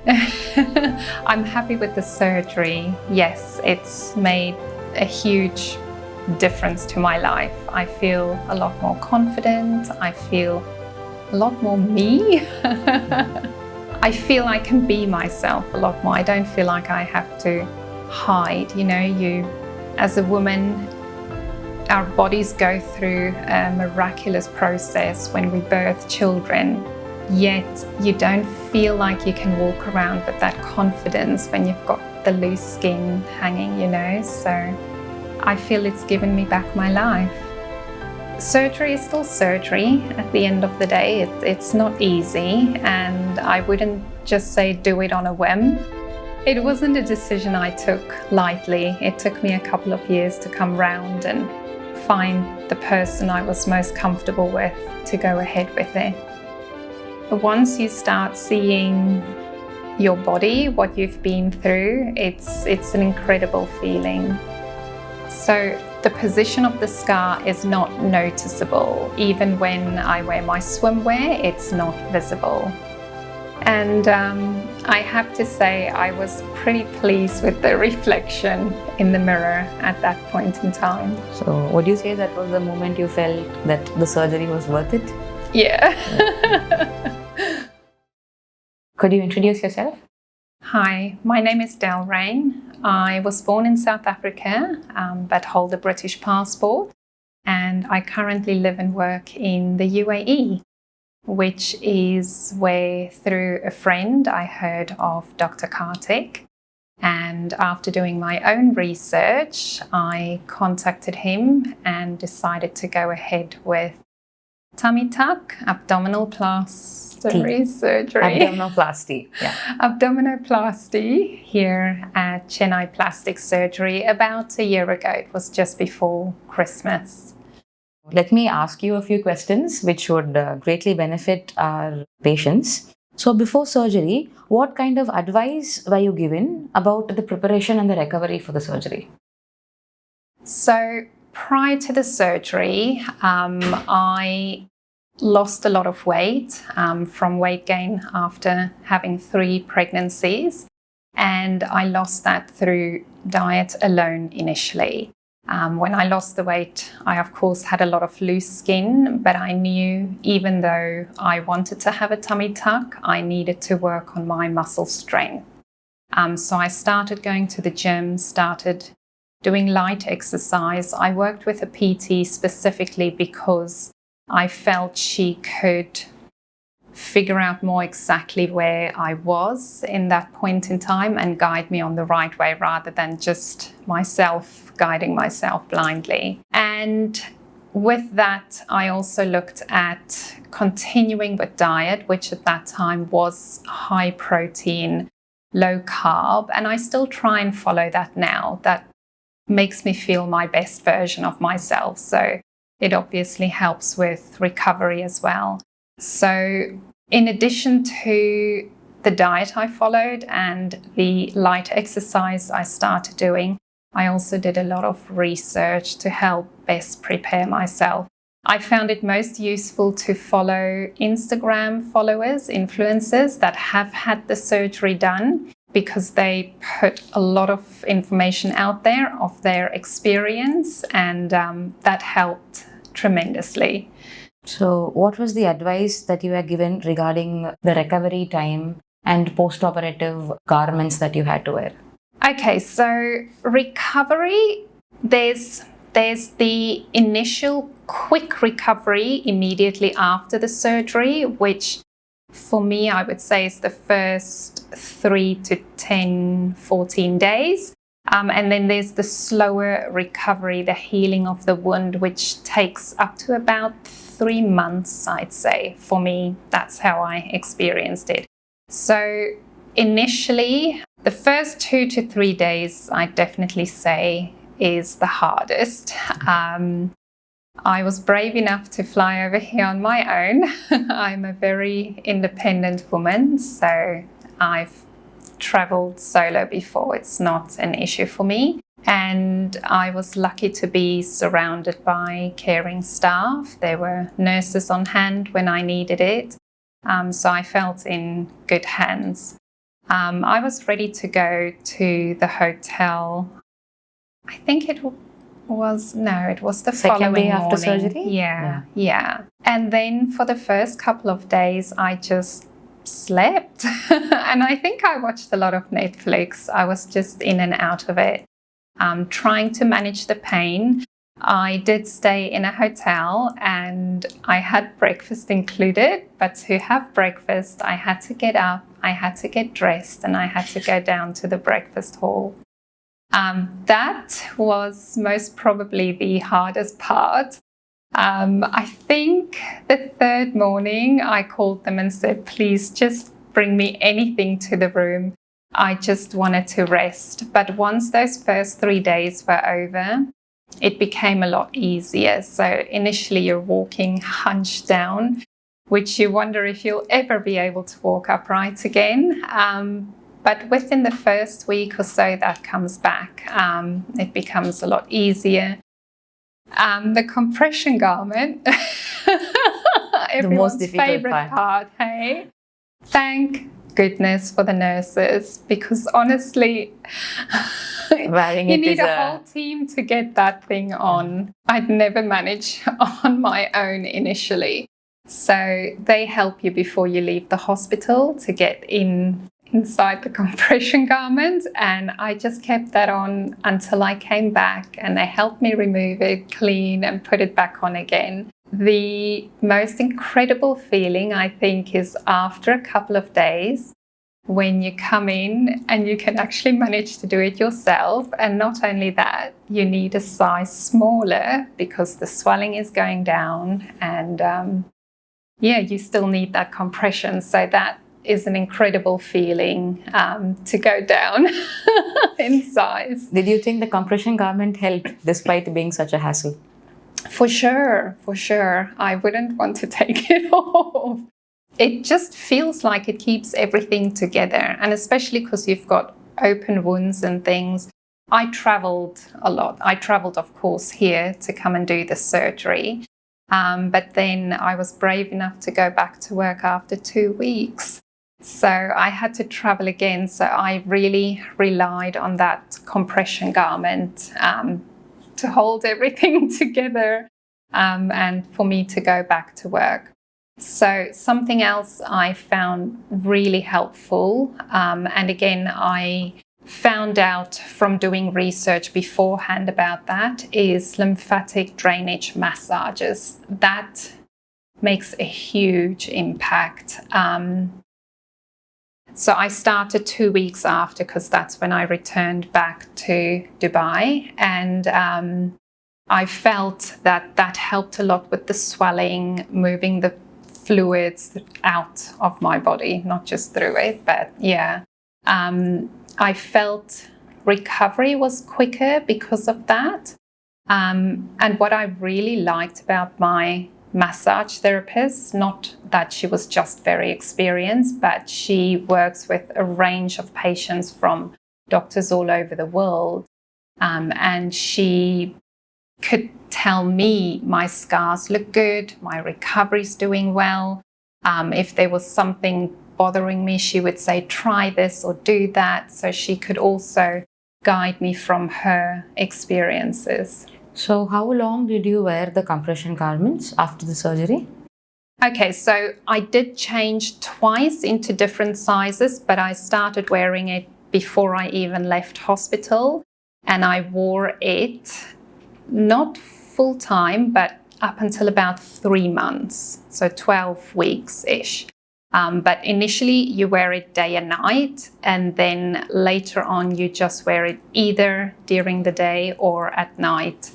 I'm happy with the surgery. Yes, it's made a huge difference to my life. I feel a lot more confident. I feel a lot more me. I feel I can be myself a lot more. I don't feel like I have to hide. You know, as a woman, our bodies go through a miraculous process when we birth children, yet you don't feel like you can walk around with that confidence when you've got the loose skin hanging, you know. So I feel it's given me back my life. Surgery is still surgery at the end of the day. It's not easy, and I wouldn't just say do it on a whim. It wasn't a decision I took lightly. It took me a couple of years to come round and find the person I was most comfortable with to go ahead with it. But once you start seeing your body, what you've been through, it's an incredible feeling. So the position of the scar is not noticeable. Even when I wear my swimwear, it's not visible. And I have to say I was pretty pleased with the reflection in the mirror at that point in time. So would you say that was the moment you felt that the surgery was worth it? Yeah. Could you introduce yourself? Hi, my name is Delraine. I was born in South Africa but hold a British passport, and I currently live and work in the UAE, which is where, through a friend, I heard of Dr. Karthik. And after doing my own research, I contacted him and decided to go ahead with abdominoplasty surgery. Abdominoplasty, yeah. Abdominoplasty here at Chennai Plastic Surgery about a year ago. It was just before Christmas. Let me ask you a few questions which would greatly benefit our patients. So before surgery, what kind of advice were you given about the preparation and the recovery for the surgery? So prior to the surgery, I lost a lot of weight from weight gain after having 3 pregnancies. And I lost that through diet alone initially. When I lost the weight, I of course had a lot of loose skin, but I knew even though I wanted to have a tummy tuck, I needed to work on my muscle strength. So I started going to the gym, started doing light exercise. I worked with a PT specifically because I felt she could figure out more exactly where I was in that point in time and guide me on the right way rather than just myself guiding myself blindly. And with that, I also looked at continuing with diet, which at that time was high protein, low carb, and I still try and follow that now. That makes me feel my best version of myself. So it obviously helps with recovery as well. So in addition to the diet I followed and the light exercise I started doing, I also did a lot of research to help best prepare myself. I found it most useful to follow Instagram followers, influencers that have had the surgery done, because they put a lot of information out there of their experience, and that helped tremendously. So what was the advice that you were given regarding the recovery time and post-operative garments that you had to wear? Okay, so recovery, there's the initial quick recovery immediately after the surgery, which for me, I would say is the first 3 to 10, 14 days. And then there's the slower recovery, the healing of the wound, which takes up to about 3 months, I'd say. For me, that's how I experienced it. So initially, the first 2 to 3 days, I'd definitely say, is the hardest. I was brave enough to fly over here on my own. I'm a very independent woman, so I've traveled solo before. It's not an issue for me. And I was lucky to be surrounded by caring staff. There were nurses on hand when I needed it. So I felt in good hands. I was ready to go to the hotel. I think it was the Second following day after morning. surgery? Yeah. And then for the first couple of days, I just slept. And I think I watched a lot of Netflix. I was just in and out of it, trying to manage the pain. I did stay in a hotel and I had breakfast included, but to have breakfast, I had to get up, I had to get dressed, and I had to go down to the breakfast hall. That was most probably the hardest part. I think the third morning I called them and said, please just bring me anything to the room. I just wanted to rest. But once those first 3 days were over, it became a lot easier. So initially you're walking hunched down, which you wonder if you'll ever be able to walk upright again. But within the first week or so, that comes back. It becomes a lot easier. The compression garment, everyone's favorite part, hey? Thank goodness for the nurses, because honestly, you need a whole team to get that thing on. I'd never manage on my own initially. So they help you before you leave the hospital to get inside the compression garment, and I just kept that on until I came back, and they helped me remove it, clean, and put it back on again. The most incredible feeling, I think, is after a couple of days when you come in and you can actually manage to do it yourself. And not only that, you need a size smaller because the swelling is going down, and you still need that compression. So that is an incredible feeling to go down in size. Did you think the compression garment helped despite being such a hassle? For sure. I wouldn't want to take it off. It just feels like it keeps everything together, and especially because you've got open wounds and things. I traveled a lot. I traveled, of course, here to come and do the surgery. But then I was brave enough to go back to work after 2 weeks. So I had to travel again. So I really relied on that compression garment to hold everything together and for me to go back to work. So something else I found really helpful, and again, I found out from doing research beforehand about that, is lymphatic drainage massages. That makes a huge impact. So I started 2 weeks after, because that's when I returned back to Dubai, and I felt that helped a lot with the swelling, moving the fluids out of my body, not just through it, but I felt recovery was quicker because of that. And what I really liked about my massage therapist, not that she was just very experienced, but she works with a range of patients from doctors all over the world. And she could tell me my scars look good, my recovery's doing well. If there was something bothering me, she would say, try this or do that. So she could also guide me from her experiences. So how long did you wear the compression garments after the surgery? Okay, so I did change twice into different sizes, but I started wearing it before I even left hospital. And I wore it not full time, but up until about 3 months, so 12 weeks-ish. But initially you wear it day and night, and then later on you just wear it either during the day or at night,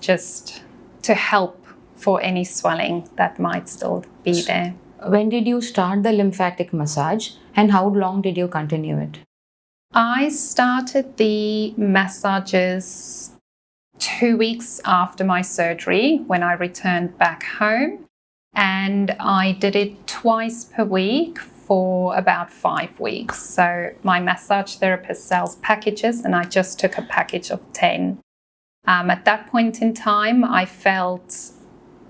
just to help for any swelling that might still be there. When did you start the lymphatic massage, and how long did you continue it? I started the massages 2 weeks after my surgery when I returned back home, and I did it twice per week for about 5 weeks. So my massage therapist sells packages, and I just took a package of 10. At that point in time, I felt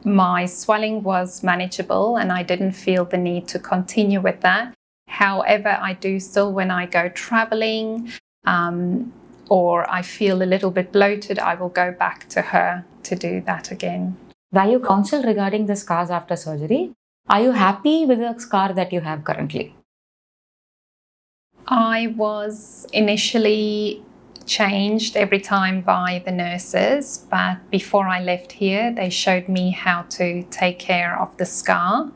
my swelling was manageable and I didn't feel the need to continue with that. However, I do still when I go traveling or I feel a little bit bloated, I will go back to her to do that again. Were you counseled regarding the scars after surgery? Are you happy with the scar that you have currently? I was initially changed every time by the nurses, but before I left here, they showed me how to take care of the scar.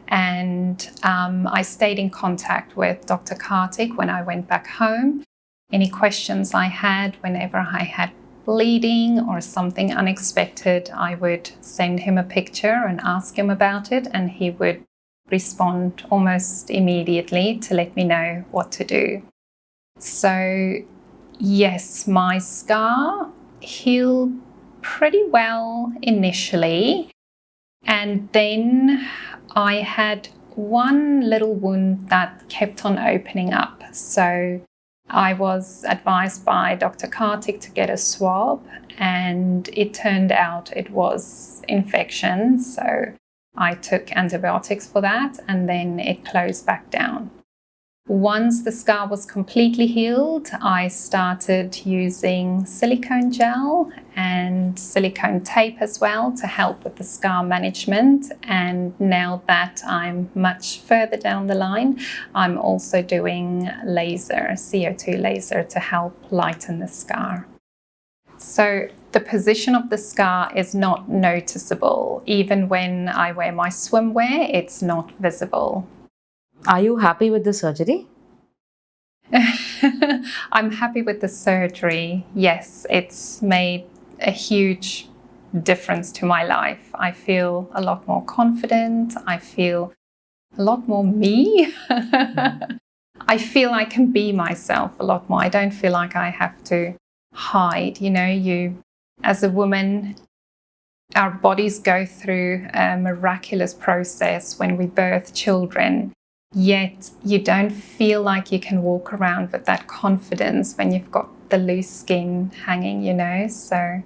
And I stayed in contact with Dr. Karthik when I went back home. Any questions I had, whenever I had bleeding or something unexpected, I would send him a picture and ask him about it, and he would respond almost immediately to let me know what to do. So yes, my scar healed pretty well initially, and then I had one little wound that kept on opening up. So I was advised by Dr. Karthik to get a swab, and it turned out it was infection. So I took antibiotics for that, and then it closed back down. Once the scar was completely healed, I started using silicone gel and silicone tape as well to help with the scar management. And now that I'm much further down the line, I'm also doing laser, CO2 laser, to help lighten the scar. So the position of the scar is not noticeable. Even when I wear my swimwear, it's not visible. Are you happy with the surgery? I'm happy with the surgery. Yes, it's made a huge difference to my life. I feel a lot more confident. I feel a lot more me. I feel I can be myself a lot more. I don't feel like I have to hide. You know, you, as a woman, our bodies go through a miraculous process when we birth children. Yet you don't feel like you can walk around with that confidence when you've got the loose skin hanging, you know. So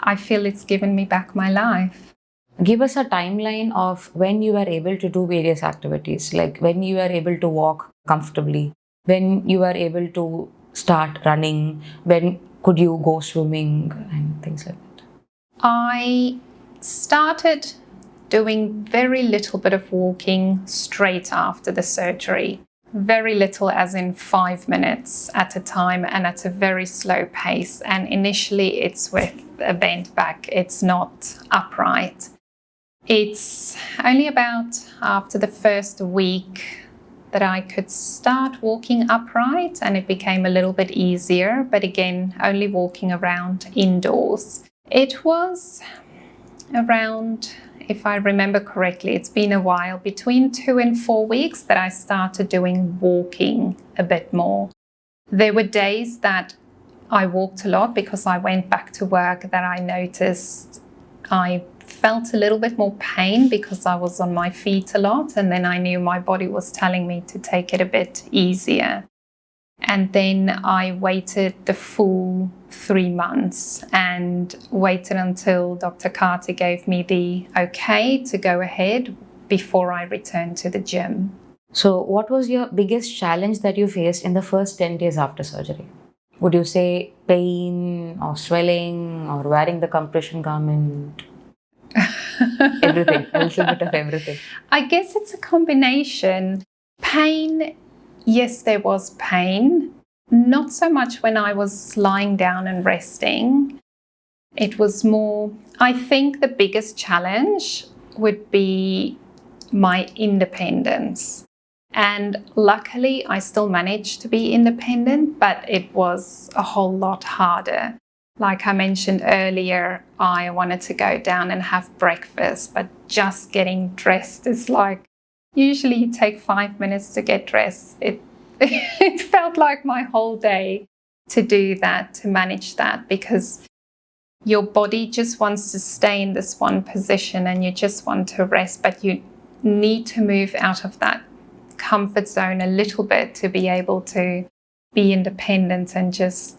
I feel it's given me back my life. Give us a timeline of when you were able to do various activities, like when you were able to walk comfortably, when you were able to start running, when could you go swimming and things like that. I started doing very little bit of walking straight after the surgery. Very little, as in 5 minutes at a time, and at a very slow pace. And initially it's with a bent back, it's not upright. It's only about after the first week that I could start walking upright, and it became a little bit easier, but again, only walking around indoors. It was around, if I remember correctly, it's been a while, between 2 and 4 weeks that I started doing walking a bit more. There were days that I walked a lot because I went back to work, that I noticed I felt a little bit more pain because I was on my feet a lot, and then I knew my body was telling me to take it a bit easier. And then I waited the full 3 months and waited until Dr. Carter gave me the okay to go ahead before I returned to the gym. So what was your biggest challenge that you faced in the first 10 days after surgery? Would you say pain or swelling or wearing the compression garment? Everything, a little bit of everything. I guess it's a combination. Pain, yes, there was pain. Not so much when I was lying down and resting. It was more, I think the biggest challenge would be my independence. And luckily, I still managed to be independent, but it was a whole lot harder. Like I mentioned earlier, I wanted to go down and have breakfast, but just getting dressed is like, usually you take 5 minutes to get dressed. It felt like my whole day to do that, to manage that, because your body just wants to stay in this one position and you just want to rest, but you need to move out of that comfort zone a little bit to be able to be independent and just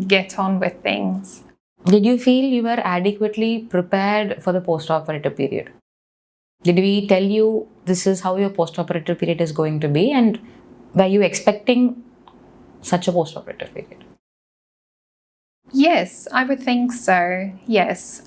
get on with things. Did you feel you were adequately prepared for the post-operative period? Did we tell you this is how your post-operative period is going to be, and were you expecting such a post-operative period? Yes, I would think so. Yes.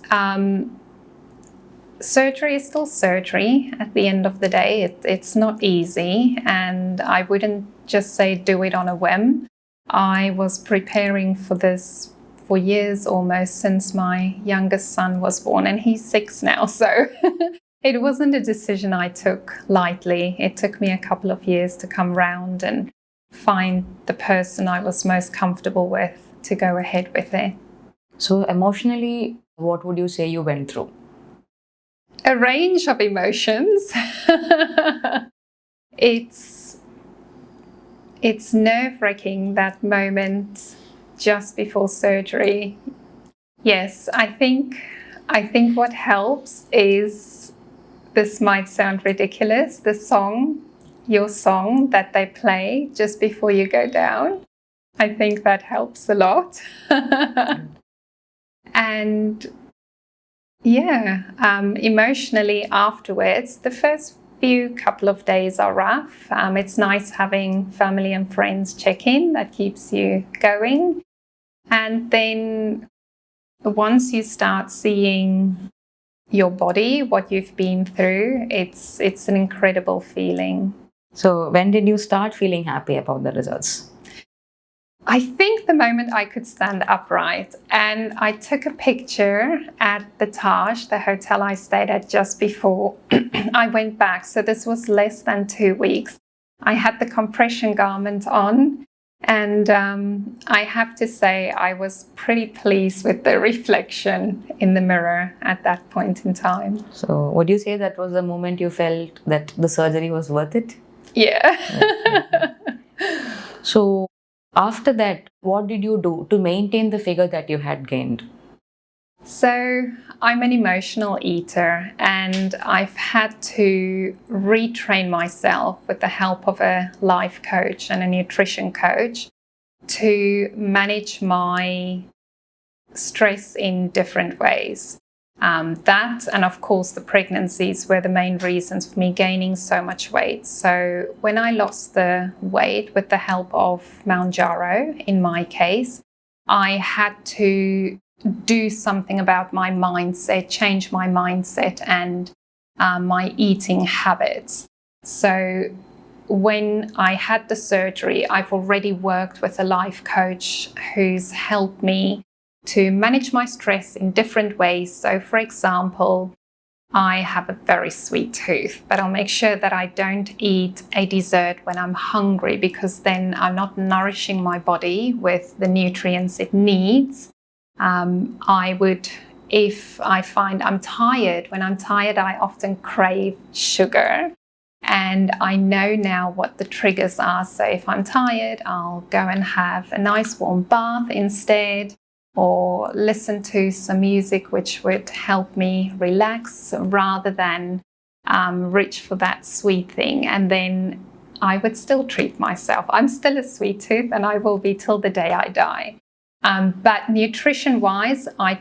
Surgery is still surgery at the end of the day. It's not easy, and I wouldn't just say do it on a whim. I was preparing for this for years almost, since my youngest son was born, and he's 6 now. So it wasn't a decision I took lightly. It took me a couple of years to come round and find the person I was most comfortable with to go ahead with it. So emotionally, what would you say you went through? A range of emotions. It's nerve-wracking, that moment just before surgery. Yes, I think what helps is, this might sound ridiculous, your song that they play just before you go down. I think that helps a lot. And yeah, emotionally afterwards, the first few couple of days are rough. It's nice having family and friends check in. That keeps you going. And then once you start seeing your body, what you've been through, it's an incredible feeling. So when did you start feeling happy about the results? I think the moment I could stand upright, and I took a picture at the Taj, the hotel I stayed at just before I went back. So this was less than 2 weeks. I had the compression garment on, and I have to say I was pretty pleased with the reflection in the mirror at that point in time. So would you say that was the moment you felt that the surgery was worth it? Yeah. So after that, what did you do to maintain the figure that you had gained? So I'm an emotional eater, and I've had to retrain myself with the help of a life coach and a nutrition coach to manage my stress in different ways. That, and of course the pregnancies, were the main reasons for me gaining so much weight. So when I lost the weight with the help of Mounjaro, in my case, I had to do something about my mindset, change my mindset and my eating habits. So when I had the surgery, I've already worked with a life coach who's helped me to manage my stress in different ways. So for example, I have a very sweet tooth, but I'll make sure that I don't eat a dessert when I'm hungry, because then I'm not nourishing my body with the nutrients it needs. If I find I'm tired, when I'm tired, I often crave sugar. And I know now what the triggers are. So if I'm tired, I'll go and have a nice warm bath instead, or listen to some music which would help me relax rather than reach for that sweet thing. And then I would still treat myself. I'm still a sweet tooth, and I will be till the day I die. But nutrition-wise, I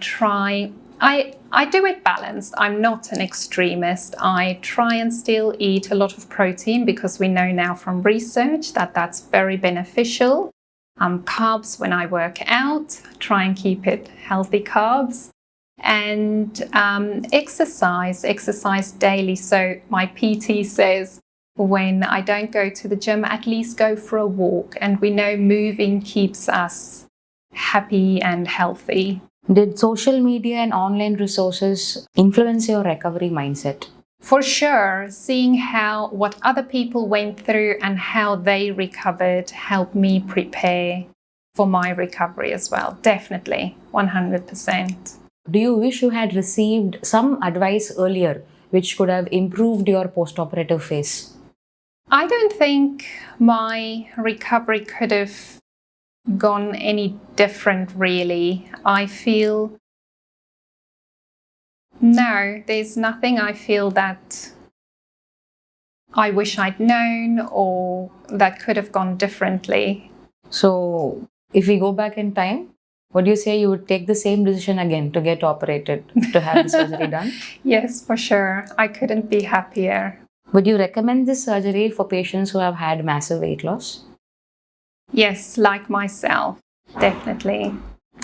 do it balanced. I'm not an extremist. I try and still eat a lot of protein, because we know now from research that that's very beneficial. Carbs when I work out, try and keep it healthy carbs. And exercise daily. So my PT says when I don't go to the gym, at least go for a walk. And we know moving keeps us happy and healthy. Did social media and online resources influence your recovery mindset? For sure, seeing what other people went through and how they recovered helped me prepare for my recovery as well. Definitely, 100%. Do you wish you had received some advice earlier which could have improved your post-operative phase? I don't think my recovery could have gone any different, really. I feel no, there's nothing I feel that I wish I'd known or that could have gone differently. So if we go back in time, would you say you would take the same decision again to get operated, to have the surgery done? Yes, for sure. I couldn't be happier. Would you recommend this surgery for patients who have had massive weight loss? Yes, like myself, definitely.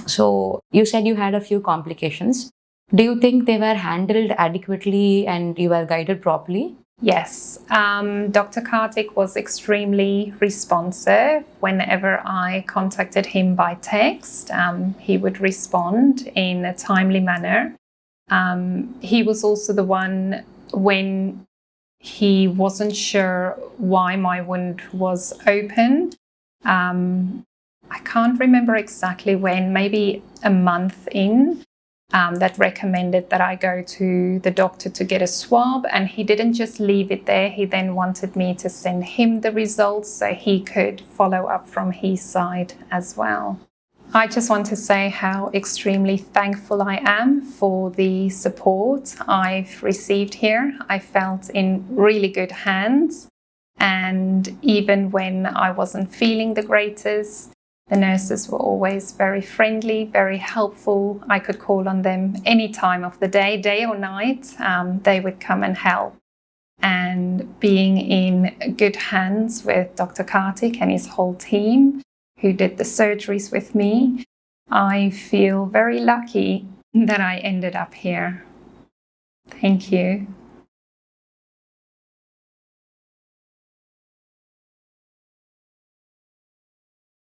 So you said you had a few complications. Do you think they were handled adequately and you were guided properly? Yes, Dr. Karthik was extremely responsive. Whenever I contacted him by text, he would respond in a timely manner. He was also the one when he wasn't sure why my wound was open. I can't remember exactly when, maybe a month in, that recommended that I go to the doctor to get a swab, and he didn't just leave it there. He then wanted me to send him the results so he could follow up from his side as well. I just want to say how extremely thankful I am for the support I've received here. I felt in really good hands, and even when I wasn't feeling the greatest, the nurses were always very friendly, very helpful. I could call on them any time of the day or night. They would come and help. And being in good hands with Dr. Karthik and his whole team who did the surgeries with me, I feel very lucky that I ended up here. Thank you.